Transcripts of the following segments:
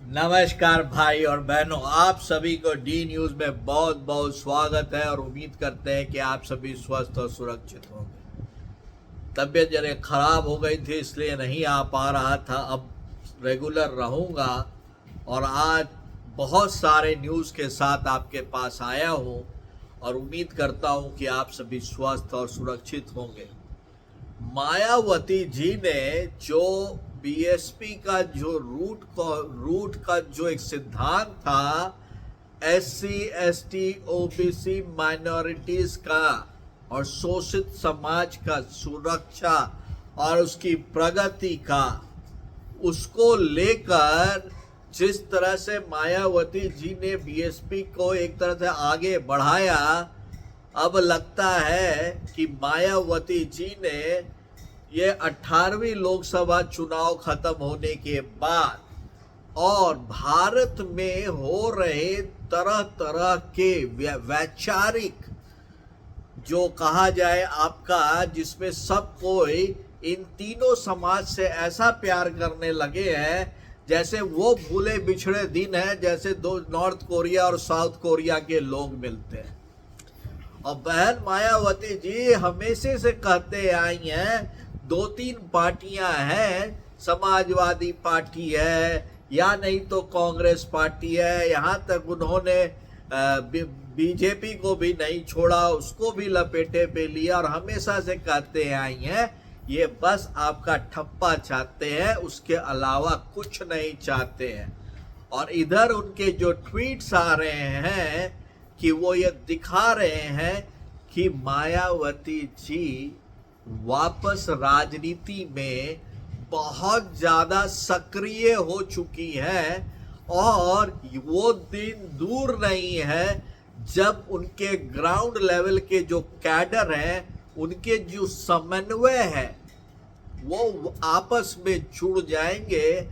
नमस्कार भाई और बहनों, आप सभी को डी न्यूज़ में बहुत बहुत स्वागत है और उम्मीद करते हैं कि आप सभी स्वस्थ और सुरक्षित होंगे। तबीयत जरा खराब हो गई थी इसलिए नहीं आ पा रहा था, अब रेगुलर रहूँगा और आज बहुत सारे न्यूज़ के साथ आपके पास आया हूँ और उम्मीद करता हूँ कि आप सभी स्वस्थ और सुरक्षित होंगे। मायावती जी ने जो बीएसपी का जो रूट का जो एक सिद्धांत था, एससी एसटी ओबीसी माइनॉरिटीज का और शोषित समाज का सुरक्षा और उसकी प्रगति का, उसको लेकर जिस तरह से मायावती जी ने बीएसपी को एक तरह से आगे बढ़ाया, अब लगता है कि मायावती जी ने ये 18वीं लोकसभा चुनाव खत्म होने के बाद और भारत में हो रहे तरह तरह के वैचारिक जो कहा जाए आपका, जिसमें सब कोई इन तीनों समाज से ऐसा प्यार करने लगे हैं जैसे वो भूले बिछड़े दिन है, जैसे दो नॉर्थ कोरिया और साउथ कोरिया के लोग मिलते हैं। और बहन मायावती जी हमेशा से कहते आई हैं, दो तीन पार्टियां हैं, समाजवादी पार्टी है या नहीं तो कांग्रेस पार्टी है, यहाँ तक उन्होंने बीजेपी को भी नहीं छोड़ा, उसको भी लपेटे पे लिया और हमेशा से कहते आई हैं ये बस आपका ठप्पा चाहते हैं, उसके अलावा कुछ नहीं चाहते हैं। और इधर उनके जो ट्वीट्स आ रहे हैं कि वो ये दिखा रहे हैं कि मायावती जी वापस राजनीति में बहुत ज़्यादा सक्रिय हो चुकी है और वो दिन दूर नहीं है जब उनके ग्राउंड लेवल के जो कैडर हैं, उनके जो समन्वय है वो आपस में जुड़ जाएंगे।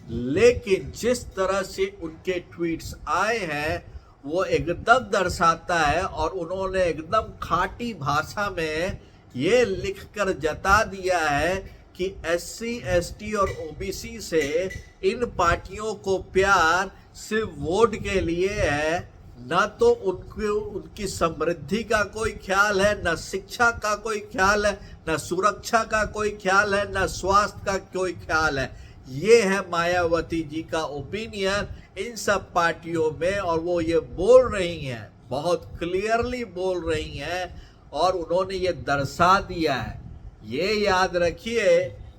लेकिन जिस तरह से उनके ट्वीट्स आए हैं वो एकदम दर्शाता है और उन्होंने एकदम खाटी भाषा में ये लिखकर जता दिया है कि एससी एसटी और ओबीसी से इन पार्टियों को प्यार सिर्फ वोट के लिए है, न तो उनकी समृद्धि का कोई ख्याल है, न शिक्षा का कोई ख्याल है, न सुरक्षा का कोई ख्याल है, न स्वास्थ्य का कोई ख्याल है। ये है मायावती जी का ओपिनियन इन सब पार्टियों में और वो ये बोल रही हैं, बहुत क्लियरली बोल रही हैं और उन्होंने ये दर्शा दिया है। ये याद रखिए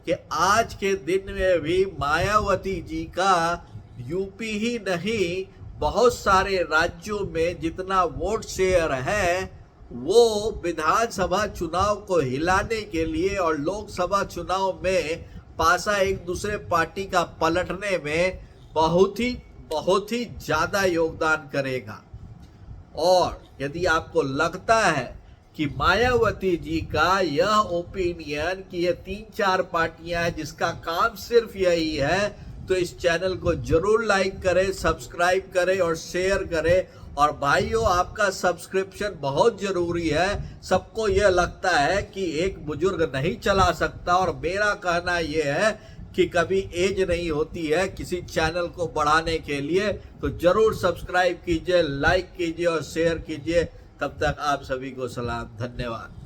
कि आज के दिन में भी मायावती जी का यूपी ही नहीं बहुत सारे राज्यों में जितना वोट शेयर है वो विधानसभा चुनाव को हिलाने के लिए और लोकसभा चुनाव में पासा एक दूसरे पार्टी का पलटने में बहुत ही ज़्यादा योगदान करेगा। और यदि आपको लगता है कि मायावती जी का यह ओपिनियन कि ये 3-4 पार्टियां हैं जिसका काम सिर्फ यही है, तो इस चैनल को जरूर लाइक करें, सब्सक्राइब करें और शेयर करें। और भाइयों, आपका सब्सक्रिप्शन बहुत ज़रूरी है। सबको यह लगता है कि एक बुजुर्ग नहीं चला सकता और मेरा कहना यह है कि कभी एज नहीं होती है किसी चैनल को बढ़ाने के लिए। तो ज़रूर सब्सक्राइब कीजिए, लाइक कीजिए और शेयर कीजिए। तब तक आप सभी को सलाम, धन्यवाद।